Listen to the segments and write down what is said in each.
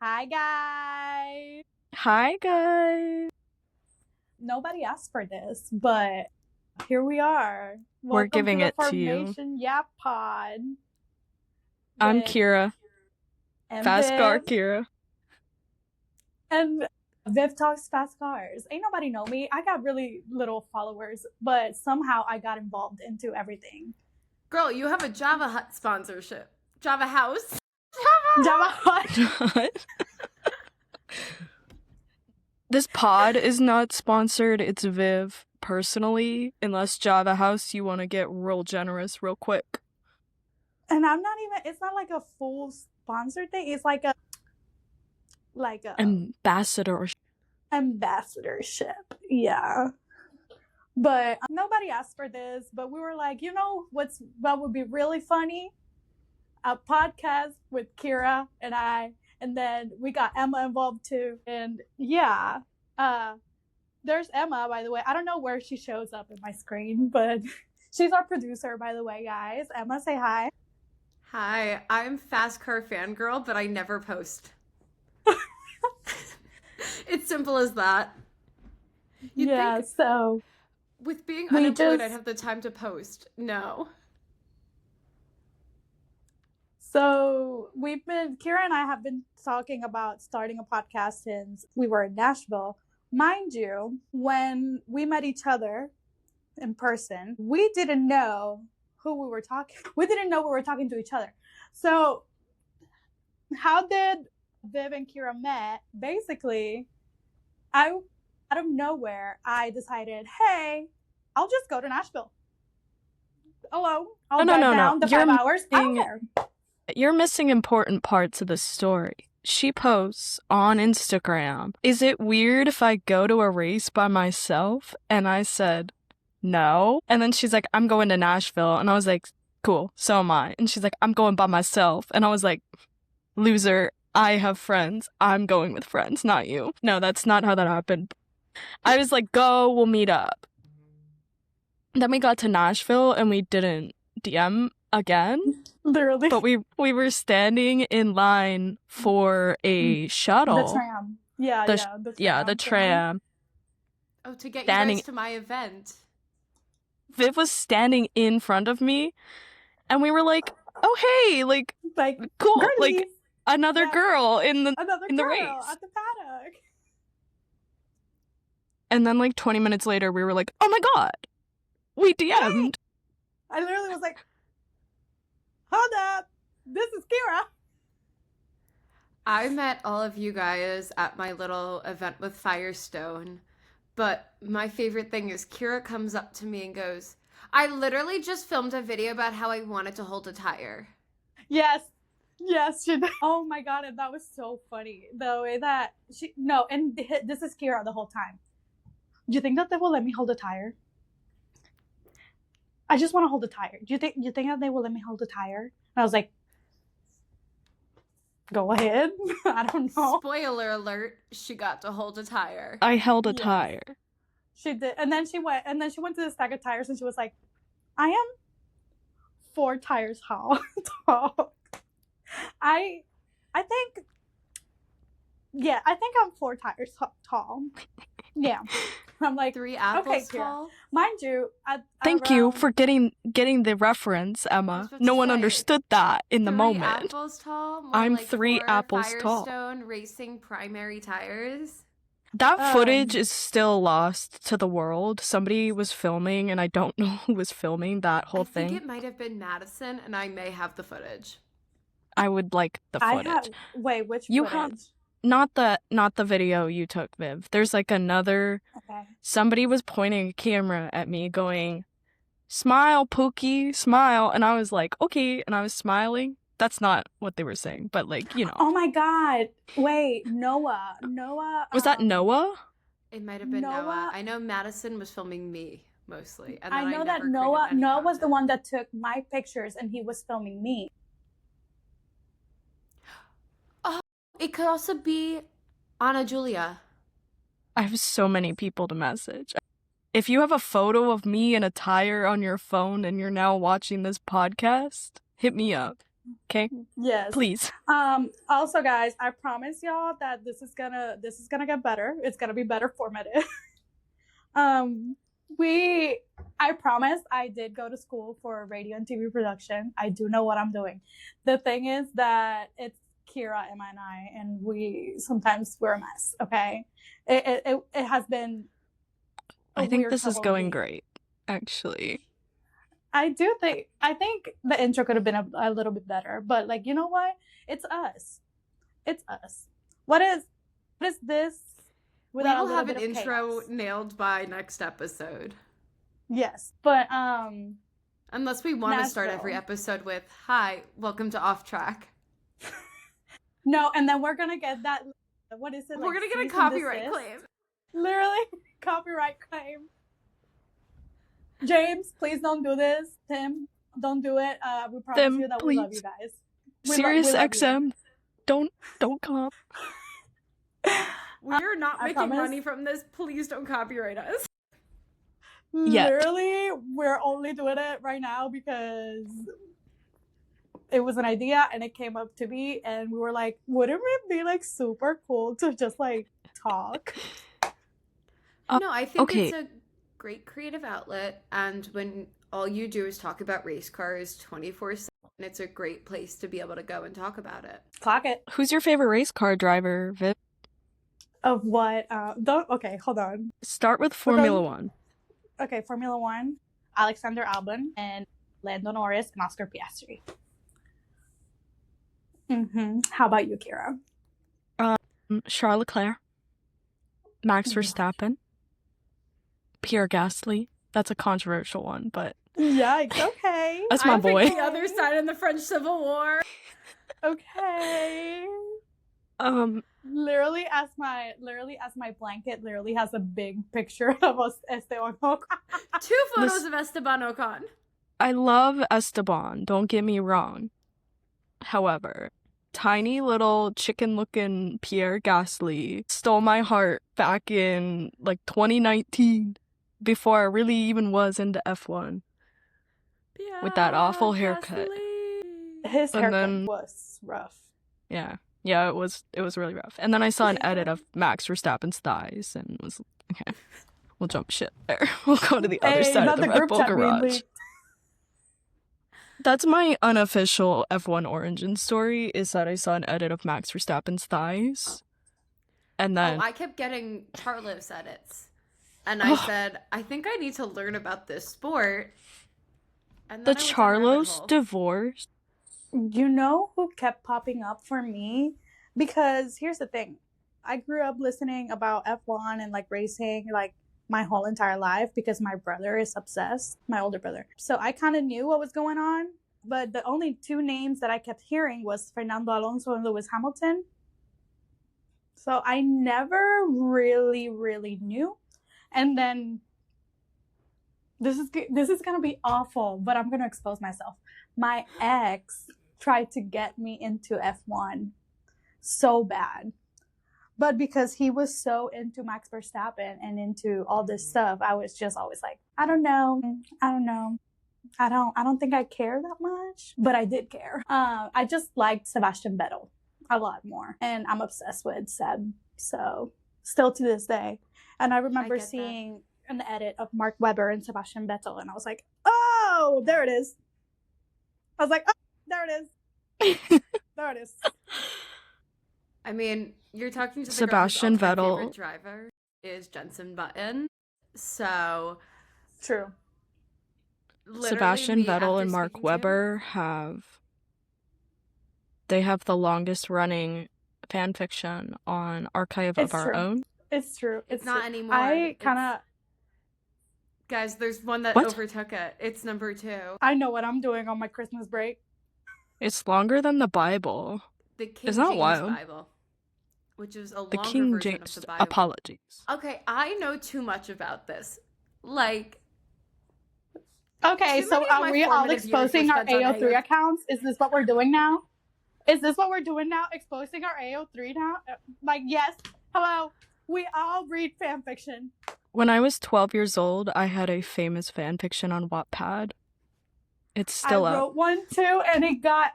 Hi, guys. Hi, guys. Nobody asked for this, but here we are. We're giving to it the to you. Formation Yap pod. I'm with- Kira. and Fast car Viv, Kira. and Viv talks fast cars. Ain't nobody know me. I got really little followers, but somehow I got involved into everything. Girl, you have a Java Hut sponsorship. Java House. Java Hut. This pod is not sponsored. It's Viv personally, unless Java House you want to get real generous real quick. And I'm not even. It's not like a full sponsor thing. It's like a Ambassadorship. Yeah. But nobody asked for this, but we were like, what would be really funny? A podcast with Kira and I, and then we got Emma involved too. And yeah, there's Emma, by the way. I don't know where she shows up in my screen, but she's our producer, by the way, guys. Emma, say hi. Hi, I'm Fast Car Fangirl, but I never post. It's simple as that. You'd think so with being unemployed, I'd have the time to post. No. So Kira and I have been talking about starting a podcast since we were in Nashville. Mind you, when we met each other in person, we didn't know who we were talking. We didn't know we were talking to each other. So how did Viv and Kira met? Basically, out of nowhere, I decided, hey, I'll just go to Nashville. Hello. I'll drive down the 5 hours. You're missing important parts of the story. She posts on Instagram, is it weird if I go to a race by myself? And I said, no. And then she's like, I'm going to Nashville. And I was like, cool, so am I. And she's like, I'm going by myself. And I was like, loser, I have friends. I'm going with friends, not you. No, that's not how that happened. I was like, go, we'll meet up. Then we got to Nashville and we didn't DM again. Literally. But we were standing in line for a shuttle. The tram. The tram. Oh, to get you guys to my event. Viv was standing in front of me, and we were like, oh, hey, like cool, girlies. Like, another girl in the race. At the paddock. And then, like, 20 minutes later, we were like, oh my god, we DM'd. I literally was like, hold up, this is Kira. I met all of you guys at my little event with Firestone, but my favorite thing is Kira comes up to me and goes, I literally just filmed a video about how I wanted to hold a tire. Yes, she did. Oh my god, and that was so funny. The way that this is Kira the whole time. Do you think that they will let me hold a tire? I just want to hold a tire. Do you think that they will let me hold a tire? And I was like, go ahead. I don't know. Spoiler alert, she got to hold a tire. I held a tire. She did. And then she went to the stack of tires and she was like, I am 4 tires tall. I think I'm 4 tires tall. Yeah. I'm like 3 apples tall. Mind you, thank you for getting the reference, Emma. No one understood that in the moment. 3 apples tall. I'm like 3 apples tall. Firestone racing primary tires. That footage is still lost to the world. Somebody was filming, and I don't know who was filming that whole thing. I think it might have been Madison, and I may have the footage. I would like the footage. Wait, which you footage? Not the video you took, Viv. There's like another. Okay. Somebody was pointing a camera at me, going, "Smile, Pookie, smile," and I was like, "Okay," and I was smiling. That's not what they were saying, but like, you know. Oh my god! Wait, Noah. Was that Noah? It might have been Noah. I know Madison was filming me mostly, and I know that Noah was the one that took my pictures, and he was filming me. It could also be Anna Julia. I have so many people to message. If you have a photo of me in a tire on your phone and you're now watching this podcast, hit me up. Okay? Yes. Please. Also, guys, I promise y'all that this is gonna get better. It's gonna be better formative. I promise I did go to school for radio and TV production. I do know what I'm doing. The thing is that it's Kira and and we sometimes we're a mess. Okay, it has been. I think this is going great, actually. I think the intro could have been a little bit better, but like, you know what? It's us. It's us. What is this? We will have an intro nailed by next episode. Yes, but unless we want to start every episode with "Hi, welcome to Off Track." No, and then we're gonna get that. What is it? We're gonna get a copyright claim. Literally, copyright claim. James, please don't do this. Tim, don't do it. We promise you that we love you guys. Serious XM, don't come. We're not making money from this. Please don't copyright us. Literally, we're only doing it right now because it was an idea and it came up to me, and we were like, wouldn't it be like super cool to just like talk? No, I think it's a great creative outlet, and when all you do is talk about race cars 24/7, it's a great place to be able to go and talk about it. Clock it. Who's your favorite race car driver, Viv? Of what? Okay, hold on. Start with Formula One. Okay, Formula One, Alexander Albon and Lando Norris and Oscar Piastri. How about you, Kira? Charles Leclerc, Max Verstappen, Pierre Gasly. That's a controversial one, but yikes. Okay, that's my boy. The other side in the French Civil War. Okay. Literally as my blanket literally has a big picture of Esteban Ocon. 2 photos of Esteban Ocon. I love Esteban, don't get me wrong. However, tiny little chicken-looking Pierre Gasly stole my heart back in like 2019, before I really even was into F1. With that awful haircut. His haircut was rough. Yeah, it was really rough. And then I saw an edit of Max Verstappen's thighs and was okay. We'll jump shit there. We'll go to the other side of the Red Bull garage. That's my unofficial F1 origin story, is that I saw an edit of Max Verstappen's thighs. And then I kept getting Charlos edits. And I said, I think I need to learn about this sport. And the Charlos divorce. You know who kept popping up for me? Because here's the thing. I grew up listening about F1 and like racing like my whole entire life because my brother is obsessed, my older brother. So I kind of knew what was going on. But the only 2 names that I kept hearing was Fernando Alonso and Lewis Hamilton. So I never really knew. And then this is going to be awful, but I'm going to expose myself. My ex tried to get me into F1 so bad. But because he was so into Max Verstappen and into all this stuff, I was just always like, I don't know. I don't think I care that much, but I did care. I just liked Sebastian Vettel a lot more, and I'm obsessed with Seb. So still to this day. And I remember seeing an edit of Mark Webber and Sebastian Vettel, and I was like, oh, there it is. I was like, oh, there it is. There it is. I mean, you're talking to the Sebastian girl whose Vettel. favorite driver is Jenson Button. So true. Sebastian Vettel and Mark Webber have the longest running fan fiction on Archive of Our Own. It's true. It's not anymore. Guys, there's one that overtook it. It's number 2. I know what I'm doing on my Christmas break. It's longer than the Bible. The King James Bible, which is a longer version of the Bible. Apologies. Okay, I know too much about this. Like, okay, so are we all exposing our AO3 accounts? Is this what we're doing now? Exposing our AO3 now? Like, yes. Hello. We all read fan fiction. When I was 12 years old, I had a famous fan fiction on Wattpad. It's still up. I wrote one too, and it got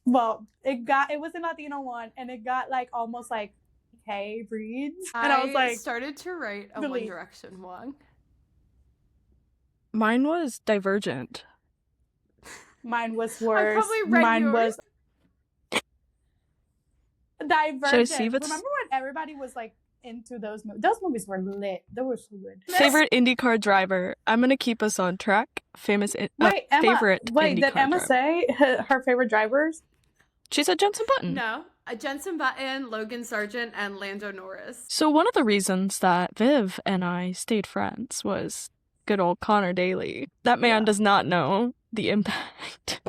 Well, it was a Latino one, and it got like almost like hey reads, and I was I like, started to write a One delete. Direction one. Mine was Divergent. Mine was I worse. probably read Mine yours. was Divergent. Should I see if it's- Remember when everybody was like into those movies? Those movies were lit. They were so good. Favorite IndyCar driver. I'm gonna keep us on track. Favorite Did IndyCar Emma driver. say her favorite drivers? She said Jensen Button. No, Jensen Button, Logan Sargent, and Lando Norris. So one of the reasons that Viv and I stayed friends was good old Connor Daly. That man does not know the impact.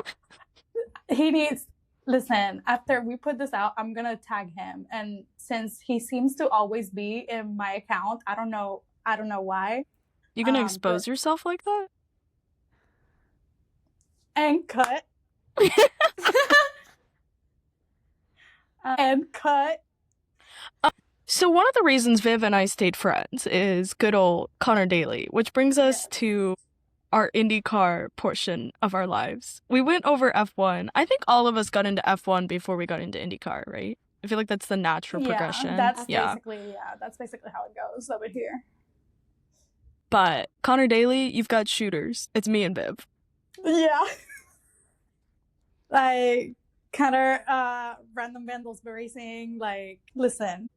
He needs... Listen, after we put this out, I'm gonna tag him. And since he seems to always be in my account, I don't know why. You gonna expose yourself like that? And cut. And cut. So one of the reasons Viv and I stayed friends is good old Connor Daly, which brings us to our IndyCar portion of our lives. We went over F1. I think all of us got into F1 before we got into IndyCar, right? I feel like that's the natural progression. That's basically how it goes over here. But Connor Daly, you've got shooters. It's me and Viv. Yeah. Like Connor, Random Vandals Racing, like, listen,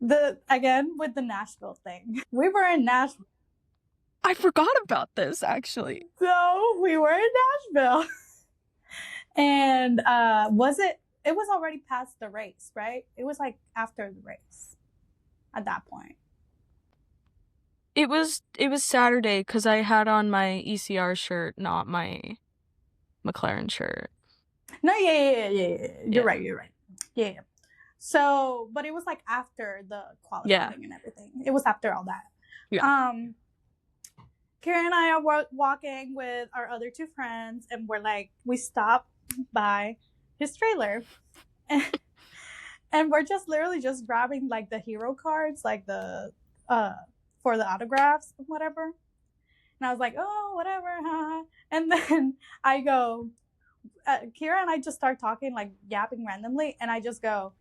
again with the Nashville thing. We were in Nashville. I forgot about this, actually. So we were in Nashville. And it was already past the race, right? It was like after the race at that point. It was Saturday because I had on my ECR shirt, not my McLaren shirt. No, yeah. You're right. Yeah. So, but it was like after the qualifying and everything. It was after all that. Yeah. Karen and I are walking with our other two friends, and we stopped by his trailer, and we're just literally just grabbing like the hero cards, like the for the autographs and whatever. And I was like, oh, whatever, haha. And then I go, Kira and I just start talking, like yapping randomly, and I just go,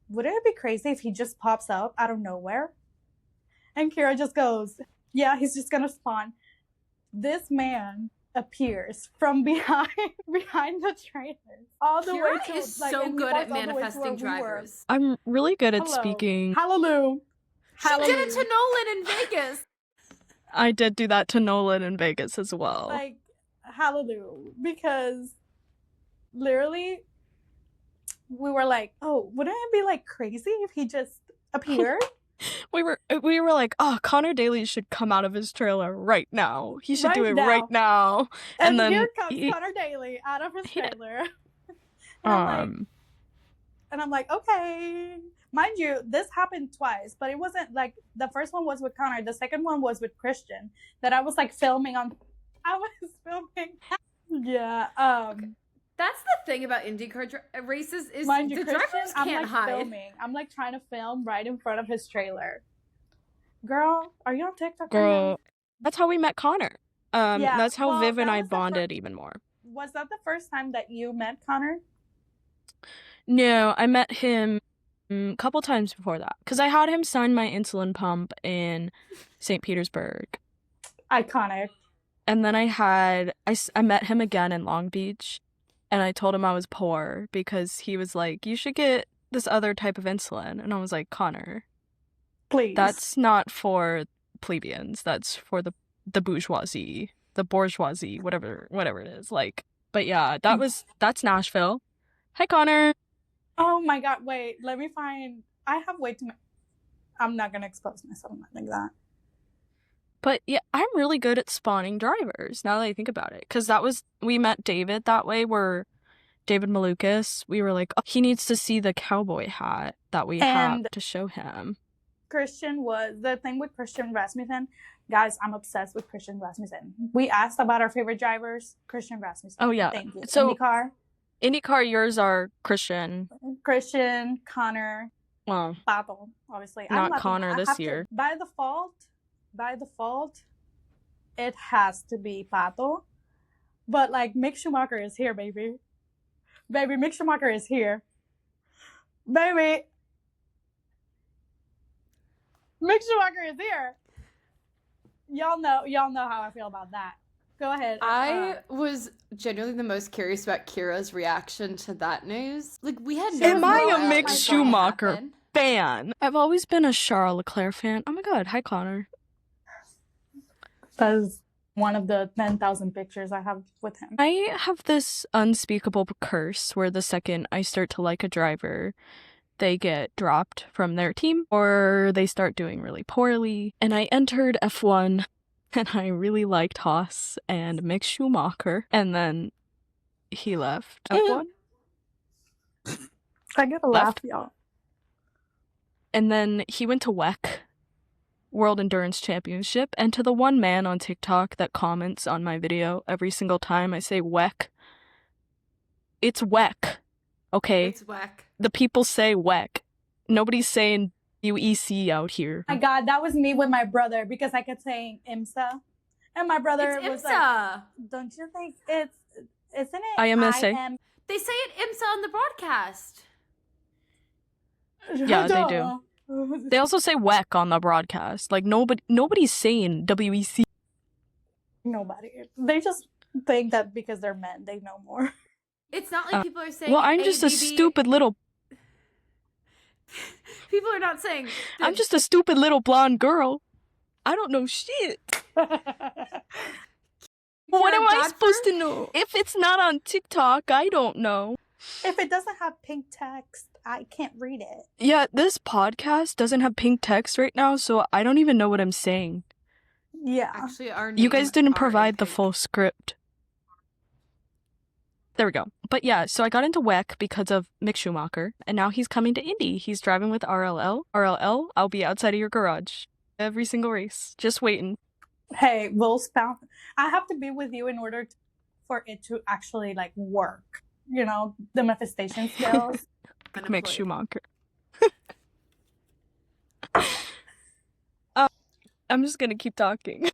wouldn't it be crazy if he just pops up out of nowhere? And Kira just goes, yeah, he's just gonna spawn. This man appears from behind the trailers all the Kira way to is like, so and he good walks at all the way to manifesting where we were. drivers. I'm really good at Hello. speaking. Hallelujah. She did it to Nolan in Vegas. I did do that to Nolan in Vegas as well. Like, hallelujah. Because literally, we were like, oh, wouldn't it be like crazy if he just appeared? We were like, oh, Connor Daly should come out of his trailer right now. He should do it right now. And then here comes Connor Daly out of his trailer. And I'm like, okay. Mind you, this happened twice, but it wasn't like the first one was with Connor. The second one was with Christian that I was like filming on. I was filming. Yeah. That's the thing about IndyCar races is Mind you, the Christian, drivers I'm can't like hide. filming. I'm like trying to film right in front of his trailer. Girl, are you on TikTok? Girl, that's how we met Connor. Yeah, that's how well, Viv and that I was the bonded even more. Was that the first time that you met Connor? No, I met him a couple times before that because I had him sign my insulin pump in St. Petersburg. Iconic. And then I met him again in Long Beach, and I told him I was poor because he was like, you should get this other type of insulin. And I was like, Connor, please. That's not for plebeians. That's for the bourgeoisie, whatever it is. Like, but yeah, that's Nashville. Hi, Connor. Oh my God! Wait, let me find. I have way too much. I'm not gonna expose myself like that. But yeah, I'm really good at spawning drivers now that I think about it. Because we met David that way, where David Malukas, we were like, oh, he needs to see the cowboy hat that we have to show him. Christian was the thing with Christian Rasmussen. Guys, I'm obsessed with Christian Rasmussen. We asked about our favorite drivers. Christian Rasmussen. Oh yeah. Thank you. So IndyCar, yours are Christian, Connor, well, Pato, obviously. Not Connor this year. By default, it has to be Pato. But like Mick Schumacher is here, baby. Mick Schumacher is here. Baby, Mick Schumacher is here. Y'all know how I feel about that. Go ahead. I was genuinely the most curious about Kira's reaction to that news. Like, we had She no was Am I clue a blowing that up Mick my was going to phone. Schumacher happen. fan? I've always been a Charles Leclerc fan. Oh my god, hi Connor. That is one of the 10,000 pictures I have with him. I have this unspeakable curse where the second I start to like a driver, they get dropped from their team or they start doing really poorly. And I entered F1 and I really liked Haas and Mick Schumacher, and then he left F1. I get a laugh, y'all. And then he went to WEC, World Endurance Championship, and to the one man on TikTok that comments on my video every single time I say WEC, it's WEC, okay? It's whack. The people say WEC. Nobody's saying WEC out here. My God, that was me with my brother because I kept saying IMSA. And my brother It's was IMSA. like, don't you think isn't it IMSA? They say it IMSA on the broadcast. Yeah, they do. They also say WEC on the broadcast. Like, nobody's saying WEC. Nobody. They just think that because they're men, they know more. It's not like people are saying. Well, I'm just a ABB. stupid little. People are not saying. I'm just a stupid little blonde girl. I don't know shit. What am I supposed to know? If it's not on TikTok, I don't know. If it doesn't have pink text, I can't read it. Yeah, this podcast doesn't have pink text right now, so I don't even know what I'm saying. Yeah. Actually, our You guys names didn't are provide in the pink. full script. There we go. But yeah, so I got into WEC because of Mick Schumacher, and now he's coming to Indy. He's driving with RLL. RLL, I'll be outside of your garage. Every single race. Just waiting. Hey, we'll spout. I have to be with you in order for it to actually like work. You know, the manifestation skills. Mick Unemployed. Schumacher. I'm just gonna keep talking.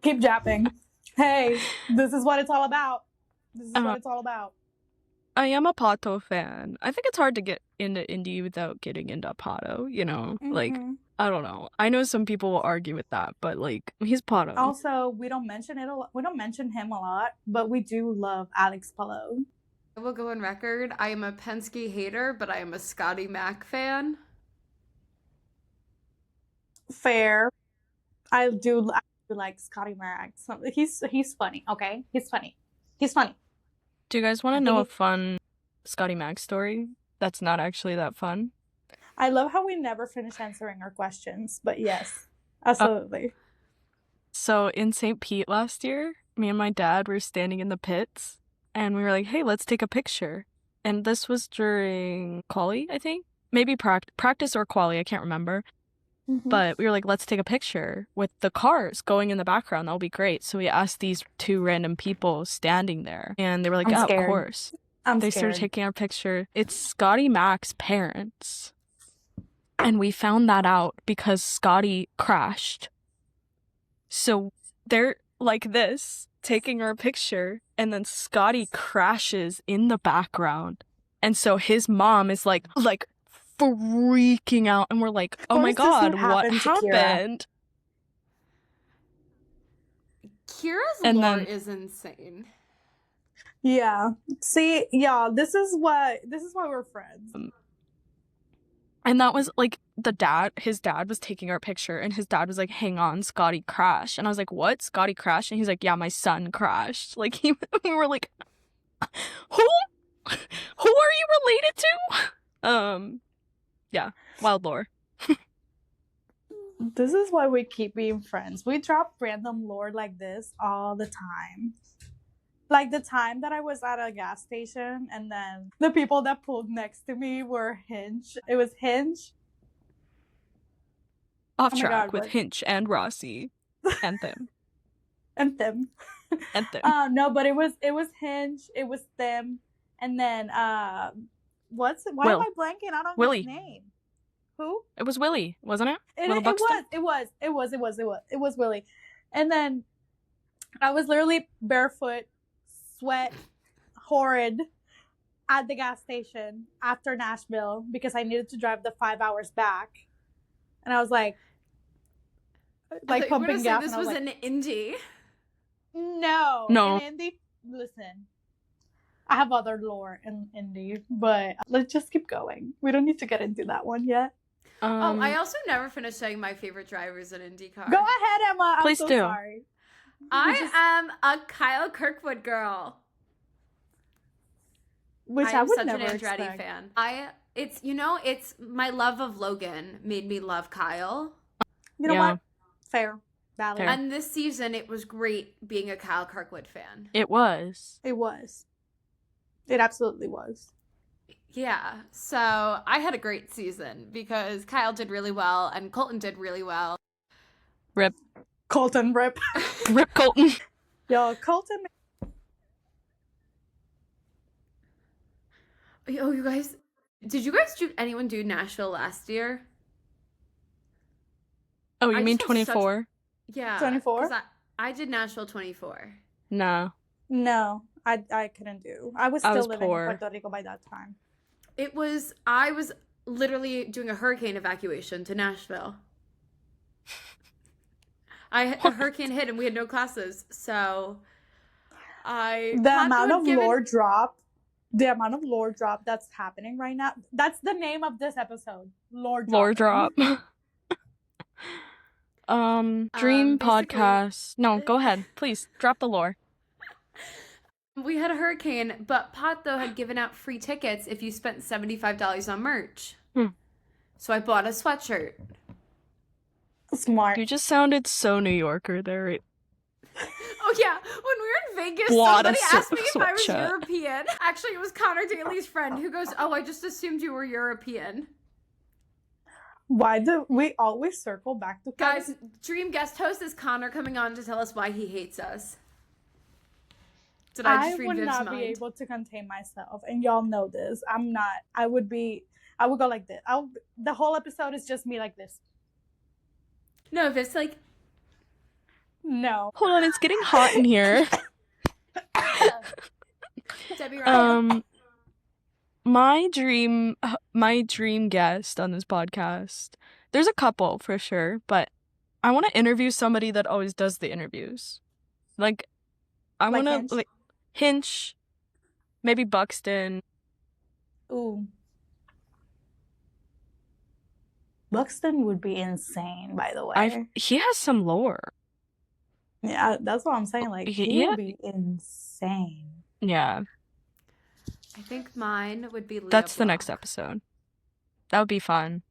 Keep japping. Hey, this is what it's all about. This is what it's all about. I am a Pato fan. I think it's hard to get into Indy without getting into Pato, you know? Like, I don't know. I know some people will argue with that, but like, he's Pato. Also, we don't mention it a lot. We don't mention him a lot, but we do love Alex Palou. I will go on record. I am a Penske hater, but I am a Scotty Mac fan. Fair. I do like Scotty Mack. He's funny. Okay, he's funny. Do you guys want to know a fun Scotty Mac story that's not actually that fun? I love how we never finish answering our questions, but yes, absolutely. So in St. Pete last year, me and my dad were standing in the pits, and we were like, hey, let's take a picture. And this was during quali, I think. Maybe practice or quali, I can't remember. But we were like, let's take a picture with the cars going in the background. That'll be great. So we asked these two random people standing there, and they were like, I'm yeah, scared. of course. They scared. started taking our picture. It's Scotty Mac's parents. And we found that out because Scotty crashed. So they're like this, taking our picture, and then Scotty crashes in the background. And so his mom is like freaking out, and we're like, oh my god, what happened? Kira's And lore then- is insane. Yeah. See, yeah, this is why we're friends. And that was like his dad was taking our picture, and his dad was like, hang on, Scotty crashed. And I was like, what? Scotty crashed? And he's like, yeah, my son crashed. Like, we were like, who are you related to? Yeah, wild lore. This is why we keep being friends. We drop random lore like this all the time. Like the time that I was at a gas station, and then the people that pulled next to me were Hinge. It was Hinge. Off Oh my track God, with what? Hinch and Rossi and them. And them. And them. No, but it was Hinge. It was them. And then why Will. am I blanking out on Willie. his name? Who? It was Willie, wasn't it? It Will Buxton? was Willie. And then I was literally barefoot, sweat, horrid, at the gas station after Nashville because I needed to drive the 5 hours back. And I was like pumping gas. This was an indie. No. No. In Indy, listen, I have other lore in Indy, but let's just keep going. We don't need to get into that one yet. I also never finished saying my favorite drivers in IndyCar. Go ahead, Emma. I'm Please so do. sorry. I am a Kyle Kirkwood girl. Which I would such never an Andretti expect. fan. It's my love of Logan made me love Kyle. You know Yeah. what? Fair. Valid. Fair. And this season, it was great being a Kyle Kirkwood fan. It was. It was. It absolutely was. Yeah, so I had a great season because Kyle did really well and Colton did really well. Rip. Colton, rip. Rip Colton. Yo, Colton. Oh, you guys, did anyone do Nashville last year? Oh, you I mean just have 24? Yeah. 24? I did Nashville 24. No. No, I couldn't do. I was still living poor. in Puerto Rico by that time. I was literally doing a hurricane evacuation to Nashville. A hurricane hit and we had no classes, so The amount of lore drop that's happening right now. That's the name of this episode. Lore drop. Lore drop. Dream basically- podcast. No, go ahead. Please, drop the lore. We had a hurricane, but Pot, though, had given out free tickets if you spent $75 on merch. So I bought a sweatshirt. Smart. You just sounded so New Yorker there. Oh, yeah. When we were in Vegas, Bought a somebody asked me if I was sweatshirt. European. Actually, it was Connor Daly's friend who goes, "Oh, I just assumed you were European." Why do we always circle back to Guys, dream guest host is Connor coming on to tell us why he hates us. Did I just read would Viv's not mind? be able to contain myself, and y'all know this. I'm not. I would go like this. The whole episode is just me like this. No, Viv's like, No. Hold on, it's getting hot in here. Debbie Ryan. My dream guest on this podcast. There's a couple for sure, but I want to interview somebody that always does the interviews. Like, I Like want to Hinch? Hinch, maybe Buxton. Ooh. Buxton would be insane, by the way. He has some lore. Yeah, that's what I'm saying. Like, he Yeah. would be insane. Yeah, I think mine would be Leah that's the Blanc. next episode. That would be fun.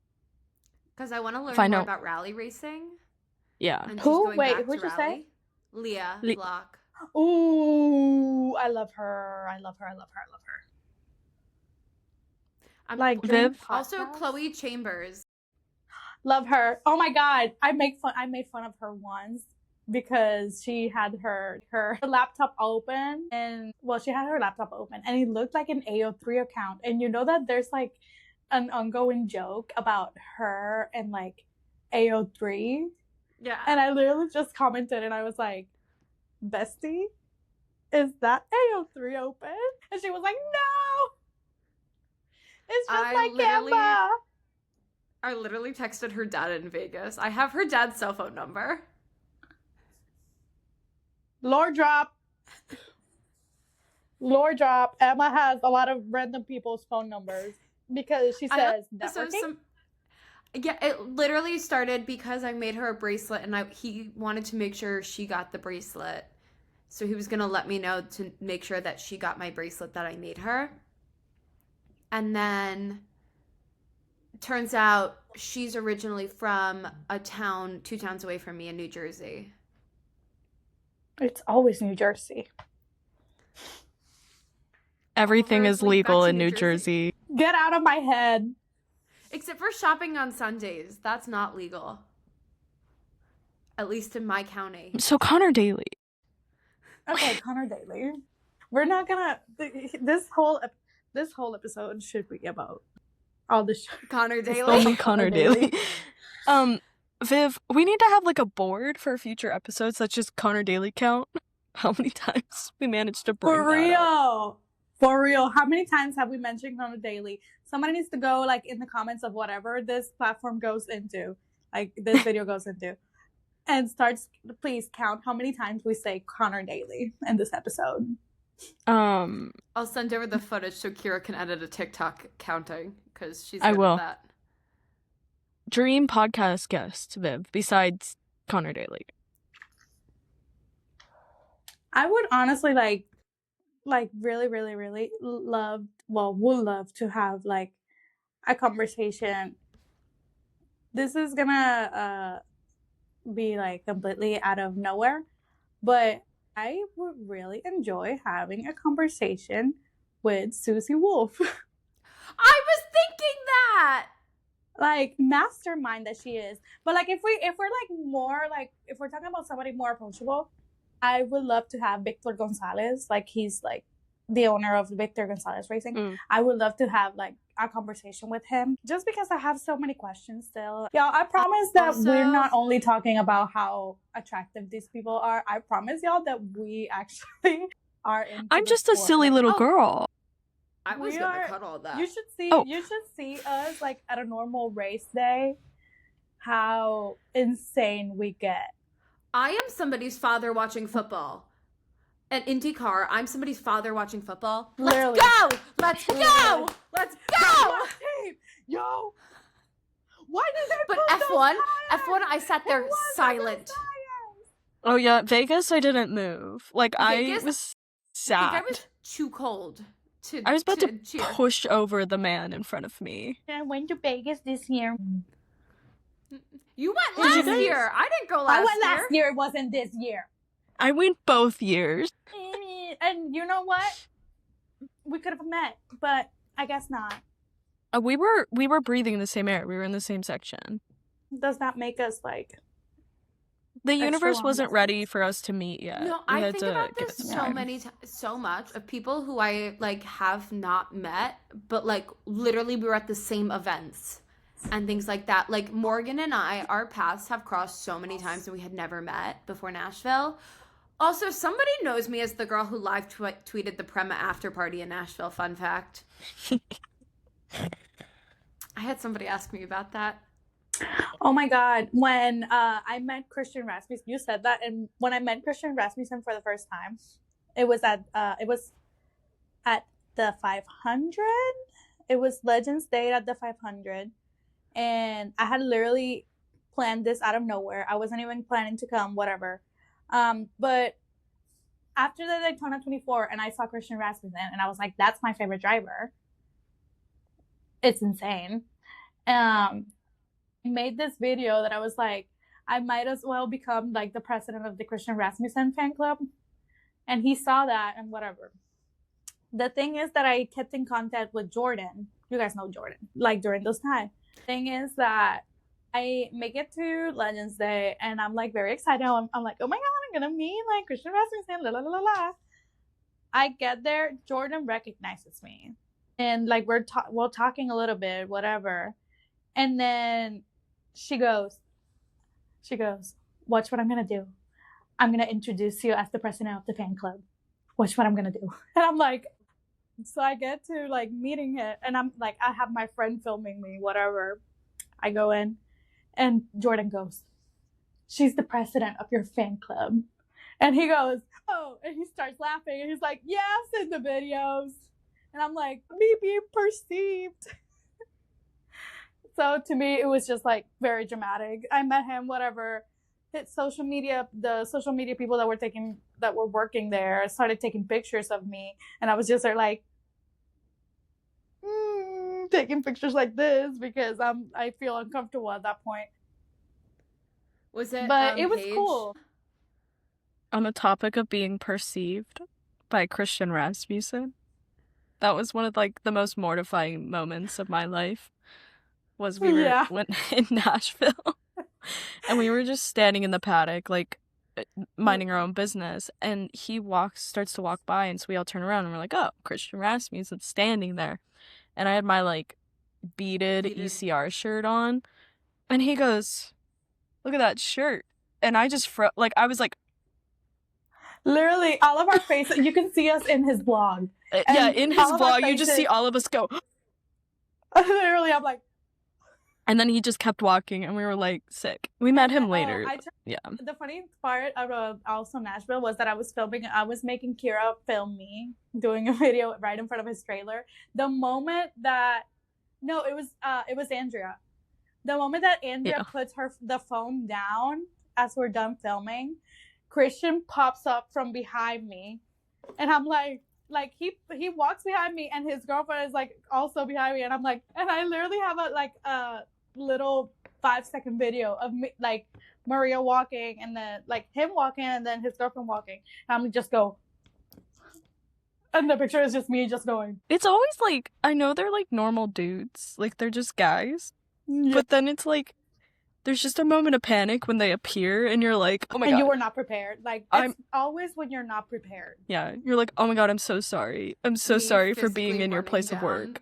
Because I want to learn If I more know- about rally racing. Yeah. And she's Who? going Wait, back who'd to you say? rally. Leah Le- Block. Ooh, I love her. I love her. I love her. I love her. I'm Like, Viv? doing also podcasts? Chloe Chambers. Love her. Oh my god, I made fun of her once because she had her laptop open, and she had her laptop open and it looked like an AO3 account, and you know that there's like an ongoing joke about her and like AO3, Yeah. and I literally just commented and I was like, bestie, is that AO3 open? And she was like, no, it's just like Emma. I literally texted her dad in Vegas. I have her dad's cell phone number. Lore drop. Emma has a lot of random people's phone numbers because she says networking. Yeah, it literally started because I made her a bracelet and he wanted to make sure she got the bracelet. So he was going to let me know to make sure that she got my bracelet that I made her. And then turns out she's originally from a town 2 towns away from me in New Jersey. It's always New Jersey. Everything Over, is like, legal back to in New New Jersey. Jersey. Get out of my head. Except for shopping on Sundays. That's not legal. At least in my county. So Connor Daly. Okay, Connor Daly. We're not gonna. This whole episode should be about all the Connor Daly. Only Connor Connor Daly. Daly. Viv, we need to have like a board for future episodes that's just Connor Daly count. How many times we managed to bring For that up. For real, how many times have we mentioned on a daily? Somebody needs to go like in the comments of whatever this platform goes into, like this video goes into, and starts. Please count how many times we say Connor Daly in this episode. I'll send over the footage so Kira can edit a TikTok counting because she's good I will. at that. Dream podcast guest, Viv, besides Connor Daly. I would honestly like really, really, really would love to have like a conversation. This is gonna be like completely out of nowhere, but I would really enjoy having a conversation with Susie Wolf. I was thinking that. Like mastermind that she is. But like if we're like more like if we're talking about somebody more approachable, I would love to have Victor Gonzalez. Like he's like the owner of Victor Gonzalez Racing. I would love to have like a conversation with him just because I have so many questions still. Y'all, I promise that we're not only talking about how attractive these people are. I promise y'all that we actually are into I'm just a silly little girl. I was gonna cut all that. You should see us like at a normal race day. How insane we get. I am somebody's father watching football. At IndyCar, I'm somebody's father watching football. Literally. Let's go! Let's go! Let's go! Yo! Why did they But put F1, those F1, I sat there silent. Oh yeah, Vegas, I didn't move. Like Vegas, I was I think sad. I was too cold to I was about to cheer. push over the man in front of me. I went to Vegas this year. You went last year. I didn't go last year. I went last year. It wasn't this year. I went both years. And you know what? We could have met, but I guess not. We were breathing the same air. We were in the same section. Does that make us like... The universe wasn't ready for us to meet yet. No, I think about this so much of people who I like have not met, but like literally we were at the same events and things like that. Like Morgan and I, our paths have crossed so many times and we had never met before Nashville. Also, somebody knows me as the girl who live tweeted the Prema after party in Nashville. Fun fact. I had somebody ask me about that. Oh my God. When I met Christian Rasmussen, you said that, and when I met Christian Rasmussen for the first time, it was at the 500. It was Legends Day at the 500, and I had literally planned this out of nowhere. I wasn't even planning to come, whatever. But after the Daytona 24, and I saw Christian Rasmussen, and I was like, that's my favorite driver. It's insane. Made this video that I was like, I might as well become like the president of the Christian Rasmussen fan club. And he saw that and whatever. The thing is that I kept in contact with Jordan. You guys know Jordan, like during those times. Thing is that I make it to Legends Day and I'm like very excited. I'm like, oh my God, I'm gonna meet like Christian Rasmussen, la la la la. I get there, Jordan recognizes me. And like we're talking a little bit, whatever. And then she goes, watch what I'm going to do. I'm going to introduce you as the president of the fan club. Watch what I'm going to do. And I'm like, so I get to like meeting it. And I'm like, I have my friend filming me, whatever. I go in and Jordan goes, she's the president of your fan club. And he goes, oh, and he starts laughing. And he's like, yeah, I've seen the videos. And I'm like, me being perceived. So to me, it was just like very dramatic. I met him, whatever. Hit social media, the social media people that were working there started taking pictures of me. And I was just there like, taking pictures like this because I feel uncomfortable at that point. Was it? But it was cool. On the topic of being perceived by Christian Rasmussen, that was one of like the most mortifying moments of my life. Was we went in Nashville and we were just standing in the paddock like minding our own business, and he starts to walk by, and so we all turn around and we're like, oh, Christian Rasmussen's standing there. And I had my like beaded ECR shirt on, and he goes, look at that shirt. And I just I was like Literally, all of our faces, you can see us in his vlog. Yeah, in his vlog, you just see all of us go. Literally, I'm like. And then he just kept walking, and we were like, sick. We met him later. Yeah. The funny part of also Nashville was that I was making Kira film me doing a video right in front of his trailer. The moment that, no, it was Andrea. The moment that Andrea puts the phone down as we're done filming, Christian pops up from behind me, and I'm like he walks behind me, and his girlfriend is like also behind me, and I'm like, and I literally have a little 5-second video of me, like Maria walking, and then like him walking, and then his girlfriend walking, and I'm just go, and the picture is just me just going. It's always like, I know they're like normal dudes, like they're just guys, but then it's like there's just a moment of panic when they appear, and you're like, oh my god. And you were not prepared. Like, it's always when you're not prepared. Yeah, you're like, oh my god, I'm so sorry. I'm so sorry for being in your place of work.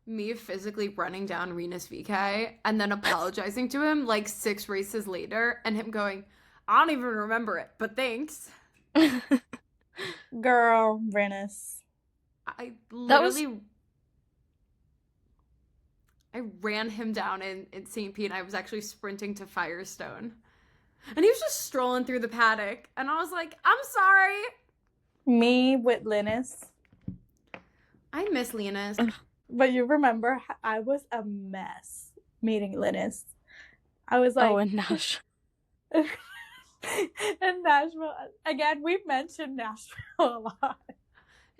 Me physically running down Renus VK and then apologizing to him like 6 races later, and him going, I don't even remember it, but thanks. Girl, Renus. I literally... I ran him down in St. Pete, and I was actually sprinting to Firestone. And he was just strolling through the paddock, and I was like, I'm sorry. Me with Linus. I miss Linus. But you remember, I was a mess meeting Linus. I was like... Oh, in Nashville. In Nashville. Again, we've mentioned Nashville a lot.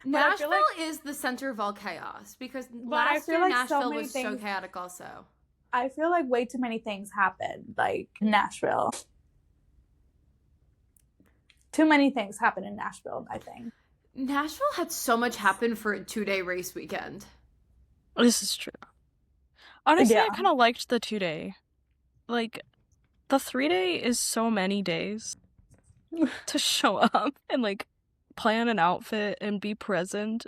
Nashville is the center of all chaos, because last year Nashville was so chaotic also. I feel like way too many things happened, like in Nashville. Too many things happened in Nashville, I think. Nashville had so much happen for a 2-day race weekend. This is true. Honestly, I kind of liked the 2-day. Like, the 3-day is so many days to show up and, like, plan an outfit and be present.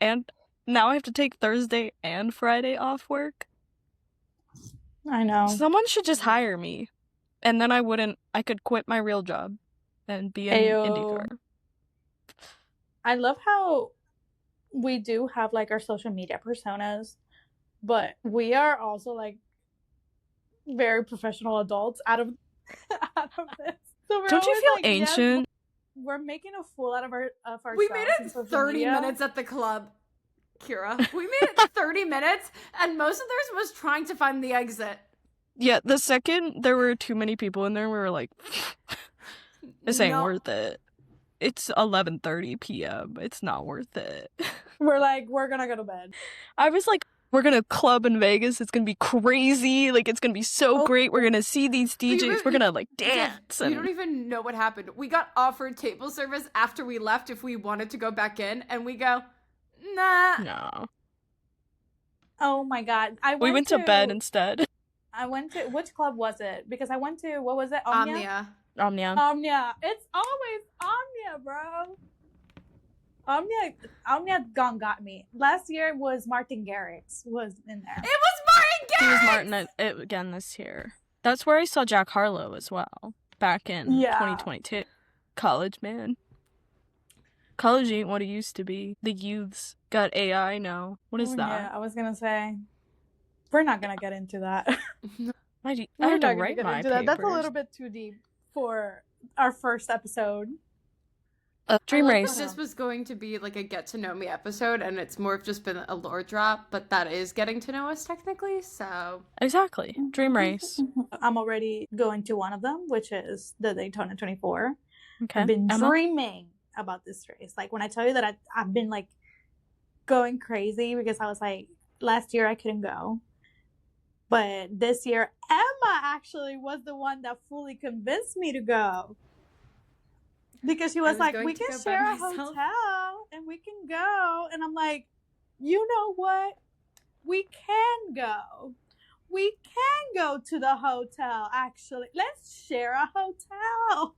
And now I have to take Thursday and Friday off work. I know. Someone should just hire me. And then I could quit my real job and be in IndyCar. I love how we do have, like, our social media personas, but we are also, like, very professional adults out of this. So don't you feel like, ancient? Yes, we're making a fool out of ourselves. We made it 30 minutes at the club, Kira. We made it 30 minutes, and most of theirs was trying to find the exit. Yeah, the second there were too many people in there, we were like, this ain't worth it. It's 11:30 p.m. It's not worth it. We're like, we're gonna go to bed. I was like, we're gonna club in Vegas. It's gonna be crazy. Like, it's gonna be so great. We're gonna see these DJs. We're gonna, like, dance. You don't even know what happened. We got offered table service after we left if we wanted to go back in, and we go, nah. No. Oh my god. We went to bed instead. I went to, which club was it? Because I went to, what was it? Omnia. It's always Omnia, bro. Omnia got me. Last year was Martin Garrix was in there. It was Martin Garrix! He was Martin again this year. That's where I saw Jack Harlow as well, back in 2022. College, man. College ain't what it used to be. The youths got AI now. What is that? Yeah, I was gonna say, we're not gonna get into that. I had to write my papers. That's a little bit too deep for our first episode. Dream Race. This was going to be like a get to know me episode, and it's more of just been a lore drop, but that is getting to know us technically, so. Exactly. Dream Race. I'm already going to one of them, which is the Daytona 24. Okay. I've been dreaming about this race. Like, when I tell you that I've been, like, going crazy because I was like, last year I couldn't go. But this year, Emma actually was the one that fully convinced me to go. Because she was like, we can share a hotel and we can go. And I'm like, you know what? We can go. We can go to the hotel, actually. Let's share a hotel.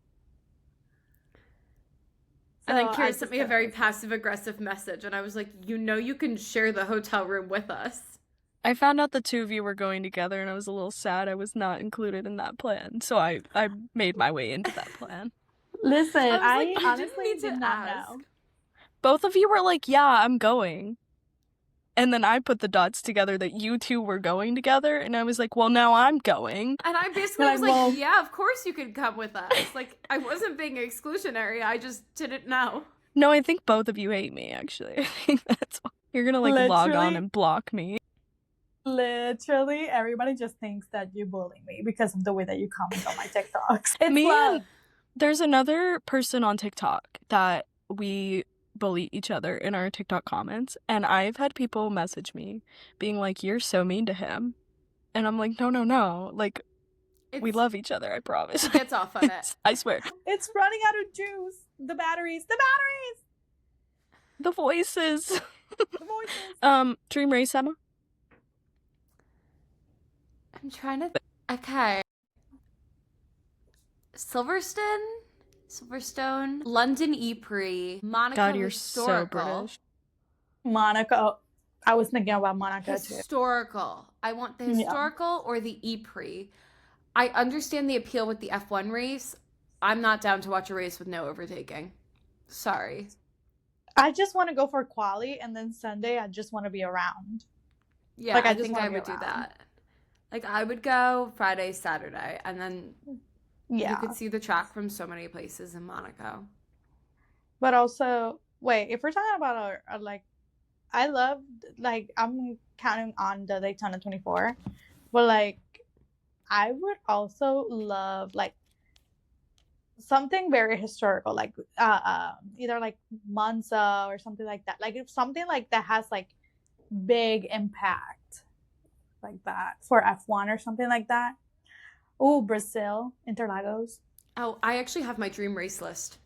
And then Kira sent me a very passive-aggressive message. And I was like, you know you can share the hotel room with us. I found out the two of you were going together, and I was a little sad I was not included in that plan. So I made my way into that plan. Listen, I was like, I you didn't honestly need to did not ask. know. Both of you were like, yeah, I'm going. And then I put the dots together that you two were going together, and I was like, well, now I'm going. And I basically You're was like, like, well- yeah, of course you could come with us. Like, I wasn't being exclusionary. I just didn't know. No, I think both of you hate me, actually. I think that's why. You're gonna, like, log on Literally- and block me. Literally, everybody just thinks that you bully me because of the way that you comment on my TikToks. It's Me love. and there's another person on TikTok that we bully each other in our TikTok comments, and I've had people message me being like, you're so mean to him. And I'm like, no. Like, we love each other, I promise. He gets off on it. I swear. It's running out of juice. The batteries. The voices. The voices. Dream race, Emma? I'm trying to. Okay. Silverstone, London Ypres, Monaco God, you're Historical. so British. Monaco. I was thinking about Monaco too. Historical. I want the historical or the Ypres. I understand the appeal with the F1 race. I'm not down to watch a race with no overtaking. Sorry. I just want to go for quali, and then Sunday I just want to be around. Yeah, Like, I just think wanna I be would do around. that. Like, I would go Friday, Saturday, and then Yeah. you could see the track from so many places in Monaco. But also, wait, if we're talking about a like, I love, like, I'm counting on the Daytona 24, but like, I would also love like something very historical, like either like Monza or something like that. Like, if something like that has like big impact, like that for F1 or something like that. Oh, Brazil, Interlagos. Oh, I actually have my dream race list.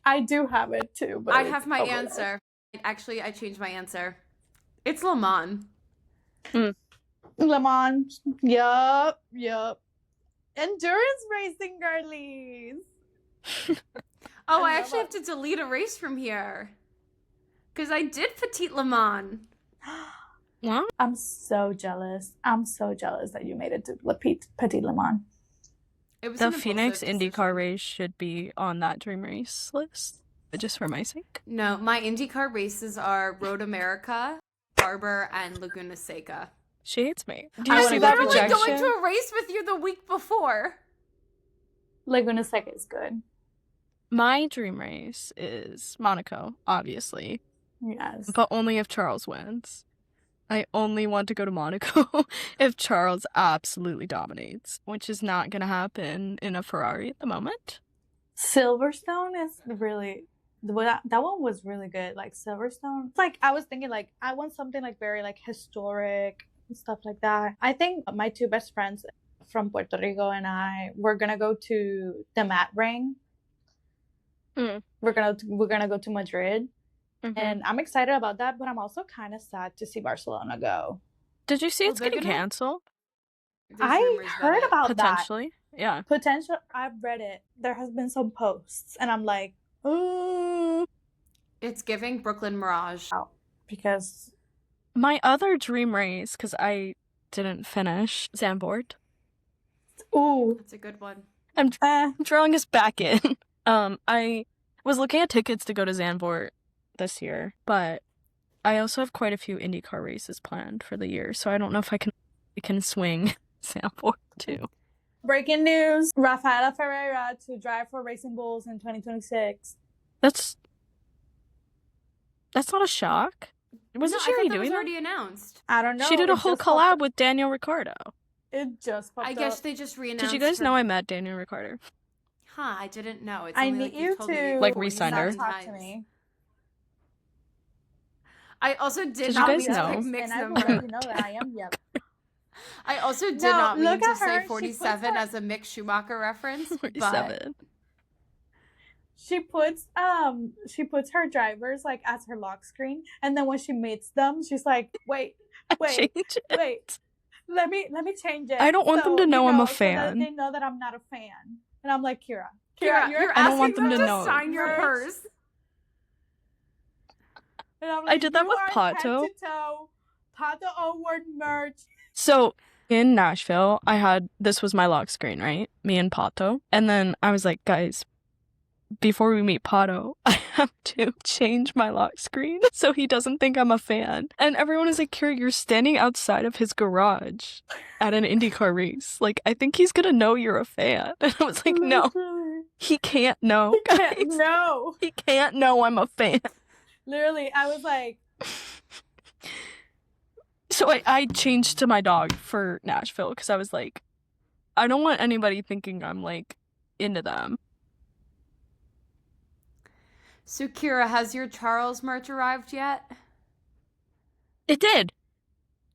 I do have it too, but I it's have my over there. answer. Actually, I changed my answer. It's Le Mans. Le Mans. Yup. Endurance racing, girlies. Oh, I love actually it. have to delete a race from here. Because I did Petite Le Mans. What? I'm so jealous. That you made it to Petit Le Mans. It was The an Phoenix impulsive IndyCar decision. race should be on that dream race list, but just for my sake. No, my IndyCar races are Road America, Barber, and Laguna Seca. She hates me. Do I you was see the literally Literally projection? going to a race with you the week before. Laguna Seca is good. My dream race is Monaco, obviously, Yes. but only if Charles wins. I only want to go to Monaco if Charles absolutely dominates, which is not going to happen in a Ferrari at the moment. Silverstone is really that one was really good. Like Silverstone. It's like I was thinking like I want something like very like historic and stuff like that. I think my two best friends from Puerto Rico and we're gonna go to the Mat Ring. We're gonna go to Madrid. And I'm excited about that, but I'm also kind of sad to see Barcelona go. Did you see it's they're getting gonna- canceled? There's I rumors heard it. about that. Potentially. Yeah. Potential. I've read it. There has been some posts, and I'm like, ooh, It's giving Brooklyn Mirage. because My other dream race, because I didn't finish, Zandvoort. ooh, That's a good one. I'm drawing us back in. I was looking at tickets to go to Zandvoort this year, but I also have quite a few IndyCar races planned for the year, so I don't know if I can swing Zandvoort too. breaking news: Rafaela Ferreira to drive for Racing Bulls in 2026. That's not a shock. Wasn't No, she I already thought that was doing already announced. I don't know. She did a it whole just popped collab up. with Daniel Ricciardo. It just popped I up. guess they just re-announced. Did you guys her- know I met Daniel Ricciardo? Huh, I didn't know. It's I only need like you you told me to Like, 47 re-signed her? not talk to times. me. I also did you not guys mean know? to mix And I them will let up. you know that I am Yep. I also did No, not mean look to at her. say She 47 puts her- as a Mick Schumacher reference, but 47. She puts her drivers like as her lock screen, and then when she meets them, she's like, wait, Change it. wait, let me change it. I don't want them to know I'm a so that fan. they know that I'm not a fan. And I'm like, Kira, Kira, you're you're I don't asking want them them to to know. sign your Merch. purse. And I'm I like, did that you with are Pato. head to toe, Pato Award merch. So In Nashville, this was my lock screen, right? Me and Pato. And then I was like, guys, before we meet Pato, I have to change my lock screen so he doesn't think I'm a fan. And everyone is like, Kira, you're standing outside of his garage at an IndyCar race. Like, I think he's gonna know you're a fan. And I was like, no, he can't know. He can't know. He can't know I'm a fan. Literally, I was like... So I changed to my dog for Nashville because I was like, I don't want anybody thinking I'm, like, into them. So, Kira, has your Charles merch arrived yet? It did.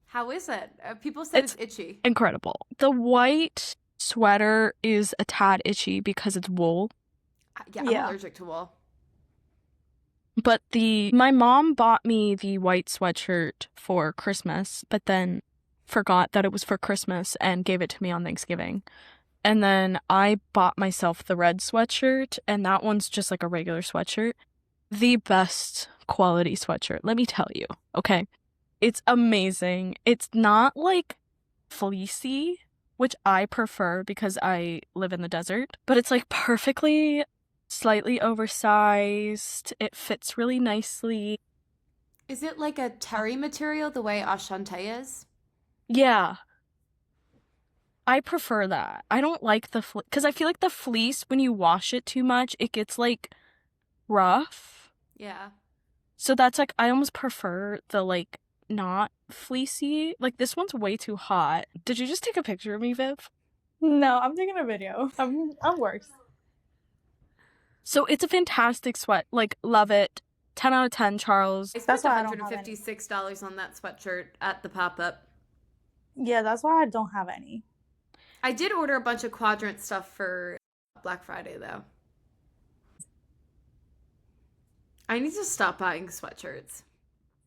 How is it? People said it's itchy. Incredible. The white sweater is a tad itchy because it's wool. Yeah, I'm allergic to wool. But my mom bought me the white sweatshirt for Christmas, but then forgot that it was for Christmas and gave it to me on Thanksgiving. And then I bought myself the red sweatshirt, and that one's just like a regular sweatshirt. The best quality sweatshirt, let me tell you, okay? It's amazing. It's not like fleecy, which I prefer because I live in the desert, but it's like perfectly slightly oversized. It fits really nicely. Is it like a terry material the way Ashante is? Yeah. I prefer that. I don't like because I feel like the fleece, when you wash it too much, it gets like rough. Yeah. So that's like, I almost prefer the like not fleecy. Like this one's way too hot. Did you just take a picture of me, Viv? No, I'm taking a video. I'm worse. So it's a fantastic sweat. Like, love it. 10 out of 10, Charles. I spent $156 on that sweatshirt at the pop-up. Yeah, that's why I don't have any. I did order a bunch of Quadrant stuff for Black Friday, though. I need to stop buying sweatshirts.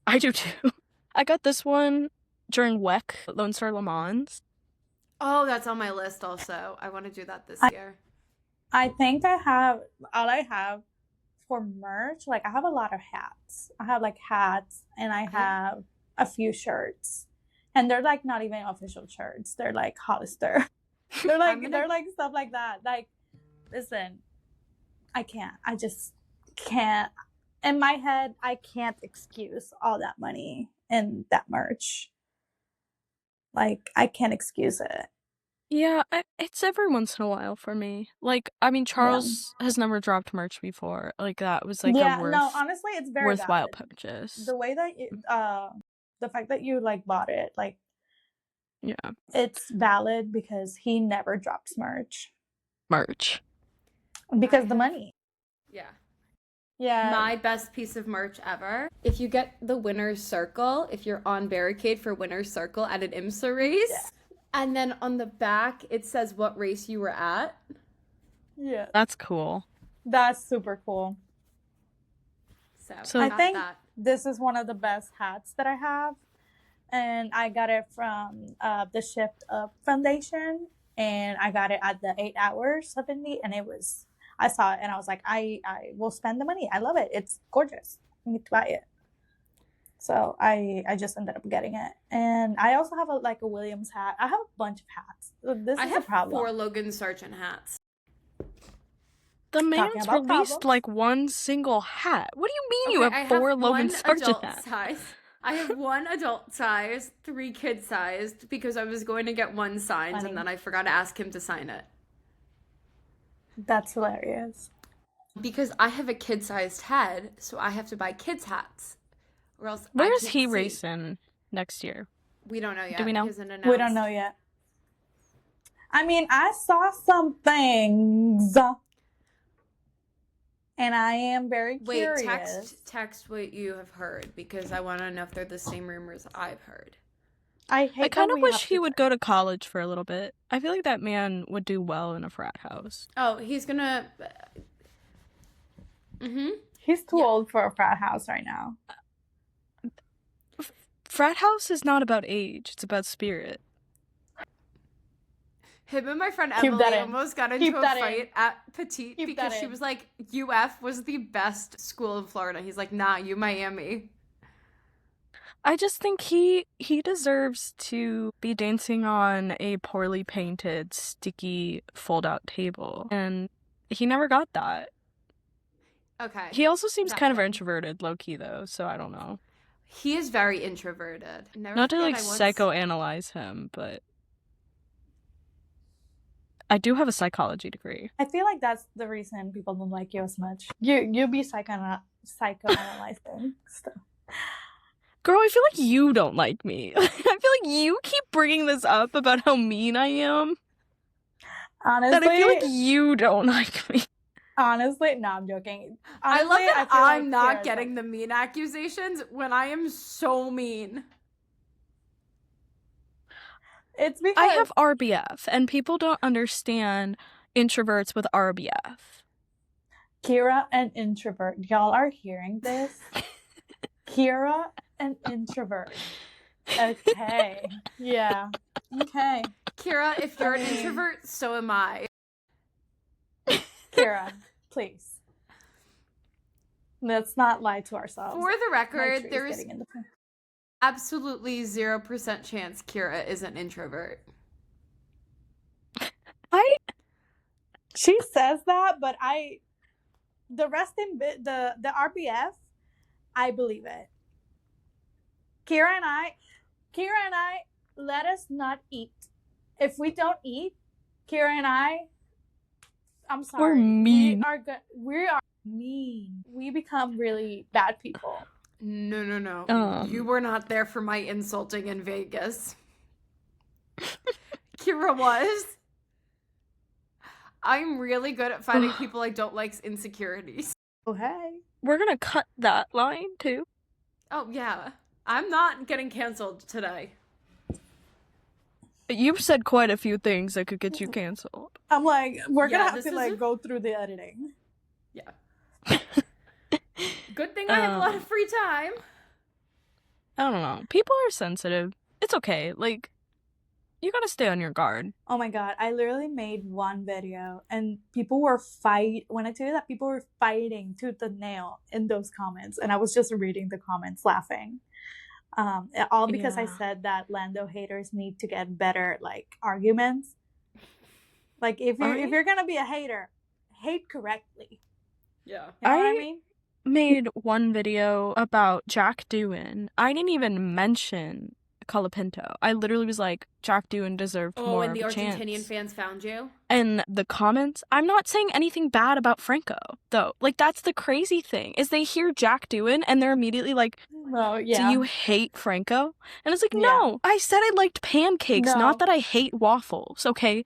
I do, too. I got this one during WEC, Lone Star Le Mans. Oh, that's on my list also. I want to do that this year. I think all I have for merch, like I have a lot of hats. I have like hats and I have a few shirts. And they're like not even official shirts. They're like Hollister. They're like stuff like that. Like, listen, I just can't. In my head, I can't excuse all that money in that merch. Like, I can't excuse it. Yeah, it's every once in a while for me. Like, I mean, Charles has never dropped merch before. Like, that was like honestly, it's very worthwhile valid. purchase. The way that the fact that you like bought it, like, yeah, it's valid because he never drops merch because the money. Yeah. My best piece of merch ever. If you get the winner's circle, if you're on barricade for winner's circle at an IMSA race, and then on the back it says what race you were at. Yeah, that's cool. That's super cool. So I think this is one of the best hats that I have, and I got it from the Shift Up Foundation, and I got it at the 8 Hours of Indy, and I saw it and I was like, I will spend the money. I love it. It's gorgeous. I need to buy it. So I just ended up getting it. And I also have a Williams hat. I have a bunch of hats. This is a problem. I have 4 Logan Sargent hats. The man's released like one single hat. What do you mean you have 4 Logan Sargent hats? I have 1 adult size, 3 kid sized, because I was going to get one signed and then I forgot to ask him to sign it. That's hilarious. Because I have a kid-sized head, so I have to buy kids' hats. Or else Where's he racing next year? We don't know yet. Do we know? We don't know yet. I mean, I saw some things. And I am very curious. Wait, text what you have heard, because I want to know if they're the same rumors I've heard. I kind of wish he would go to college for a little bit. I feel like that man would do well in a frat house. Oh, he's gonna... He's too old for a frat house right now. Frat house is not about age. It's about spirit. Him and my friend Emily almost got into a fight at Petite because she was like, UF was the best school in Florida. He's like, nah, Miami. I just think he deserves to be dancing on a poorly painted, sticky, fold-out table. And he never got that. Okay. He also seems that kind of thing. introverted, low-key, though, so I don't know. He is very introverted. Never Not to, forget like, I once... psychoanalyze him, but I do have a psychology degree. I feel like that's the reason people don't like you as much. You be psychoanalyzing stuff. Girl, I feel like you don't like me. I feel like you keep bringing this up about how mean I am. Honestly, That I feel like you don't like me. Honestly, no, I'm joking. I Honestly, love that feel like I'm not Kira's getting like- the mean accusations when I am so mean. It's because I have RBF, and people don't understand introverts with RBF. Kira, an introvert. Y'all are hearing this? Kira, an introvert. Okay. Yeah. Okay. Kira, if you're an introvert, so am I. Kira, please. Let's not lie to ourselves. For the My record, tree's there's getting in the way. absolutely 0% chance Kira is an introvert. She says that, but the rest in the RPF, I believe it. Kira and I, let us not eat. If we don't eat, Kira and I'm sorry. We're mean. We are mean. We become really bad people. No. You were not there for my insulting in Vegas. Kira was. I'm really good at finding people I don't like's insecurities. Oh, hey. We're gonna cut that line, too. Oh, yeah. I'm not getting canceled today. You've said quite a few things that could get you canceled. I'm like, we're gonna have this to is like go through the editing. Yeah. Good thing I have a lot of free time. I don't know. People are sensitive. It's okay. Like, you gotta stay on your guard. Oh my god, I literally made one video and people were when I tell you that, people were fighting tooth and nail in those comments, and I was just reading the comments laughing. All because I said that Lando haters need to get better like arguments. Like if you're gonna be a hater, hate correctly. Yeah. You know what I mean? Made one video about Jack Doohan. I didn't even mention Colapinto. I literally was like, Jack Doohan deserved more of a chance. Oh, and the Argentinian fans found you? And the comments, I'm not saying anything bad about Franco, though. Like, that's the crazy thing, is they hear Jack Doohan and they're immediately like, oh, yeah. do you hate Franco? And it's like, no, I said I liked pancakes, not that I hate waffles, okay?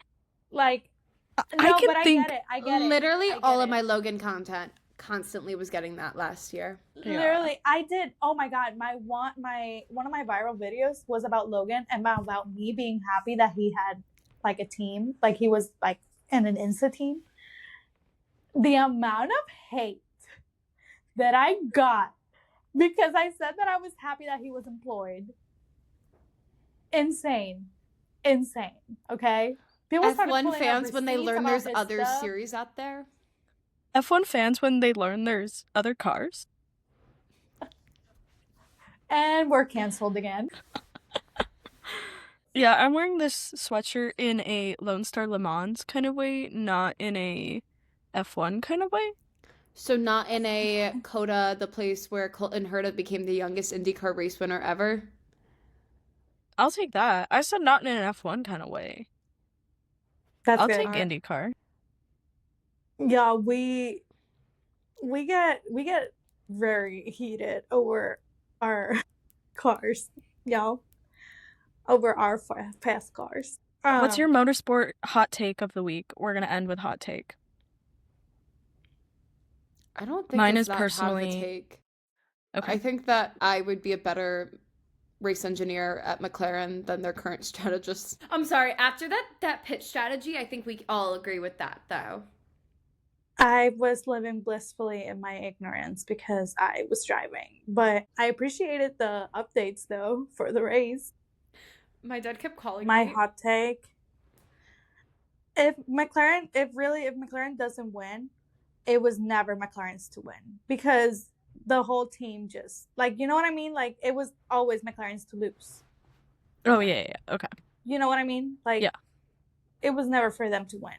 Like, no, but I get it. I get it. Literally all of my Logan content constantly was getting that last year. Literally, I did. Oh my god, one of my viral videos was about Logan and about me being happy that he had like a team, like he was like in an Insta team. The amount of hate that I got because I said that I was happy that he was employed. Insane. Okay. People F1 fans when they learn there's other series out there. F1 fans when they learn there's other cars. And we're canceled again. Yeah, I'm wearing this sweatshirt in a Lone Star Le Mans kind of way, not in a F1 kind of way. So not in a COTA, the place where Colton Herta became the youngest IndyCar race winner ever? I'll take that. I said not in an F1 kind of way. I'll take IndyCar. Yeah, we get very heated over our cars, y'all. Over our fast cars. What's your motorsport hot take of the week? We're gonna end with hot take. I don't think mine it's is personally hot of a take. Okay. I think that I would be a better race engineer at McLaren than their current strategist. I'm sorry, after that pitch strategy, I think we all agree with that, though. I was living blissfully in my ignorance because I was driving, but I appreciated the updates though for the race. My dad kept calling my me. hot take. If McLaren doesn't win, it was never McLaren's to win because the whole team just, like, you know what I mean? Like, it was always McLaren's to lose. Oh, yeah. Okay. You know what I mean? Like, Yeah. It was never for them to win.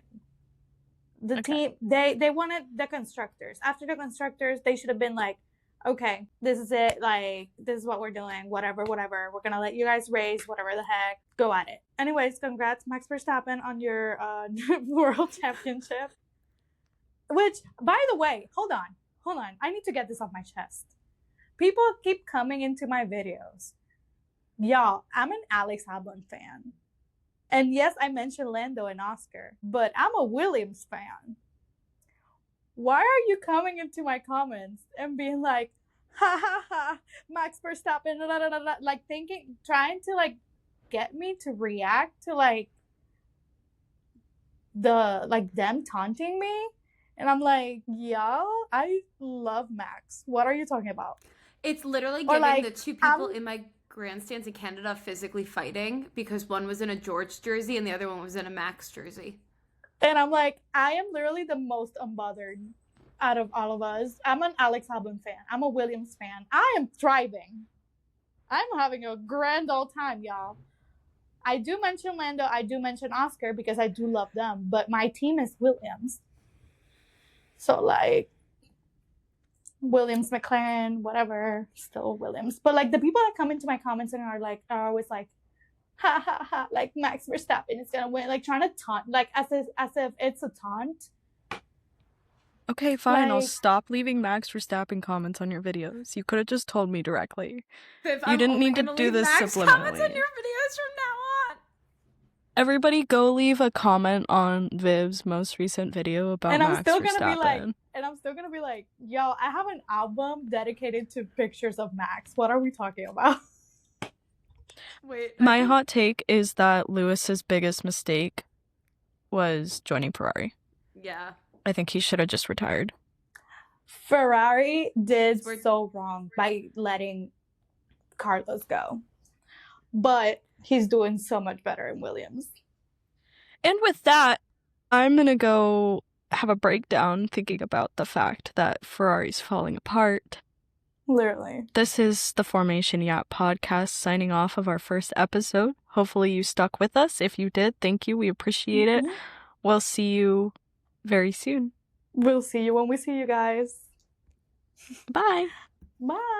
The team, they wanted the constructors. After the constructors, they should have been like, okay, this is it. Like, this is what we're doing. Whatever. We're going to let you guys race, whatever the heck. Go at it. Anyways, congrats, Max Verstappen, on your world championship. Which, by the way, hold on. I need to get this off my chest. People keep coming into my videos. Y'all, I'm an Alex Albon fan. And yes, I mentioned Lando and Oscar, but I'm a Williams fan. Why are you coming into my comments and being like, ha ha ha, Max Verstappen, da, da, da, da, like trying to like get me to react to like them taunting me? And I'm like, y'all, I love Max. What are you talking about? It's literally giving the two people in my grandstands in Canada physically fighting because one was in a George jersey and the other one was in a Max jersey. And I'm like, I am literally the most unbothered out of all of us. I'm an Alex Albon fan. I'm a Williams fan. I am thriving. I'm having a grand old time, y'all. I do mention Lando. I do mention Oscar because I do love them. But my team is Williams. So, like, Williams, McLaren, whatever, still Williams. But, like, the people that come into my comments and are always like, ha, ha, ha, like, Max Verstappen is going to win. Like, trying to taunt, like, as if it's a taunt. Okay, fine. I'll stop leaving Max Verstappen comments on your videos. You could have just told me directly. You didn't need to do this subliminally. Comments on your videos from now on. Everybody go leave a comment on Viv's most recent video about Max Verstappen. And I'm still gonna be like, yo, I have an album dedicated to pictures of Max. What are we talking about? Wait. My hot take is that Lewis's biggest mistake was joining Ferrari. Yeah. I think he should have just retired. Ferrari did so wrong by letting Carlos go. But he's doing so much better in Williams. And with that, I'm going to go have a breakdown thinking about the fact that Ferrari's falling apart. Literally. This is the Formation Yap podcast signing off of our first episode. Hopefully you stuck with us. If you did, thank you. We appreciate it. We'll see you very soon. We'll see you when we see you guys. Bye. Bye.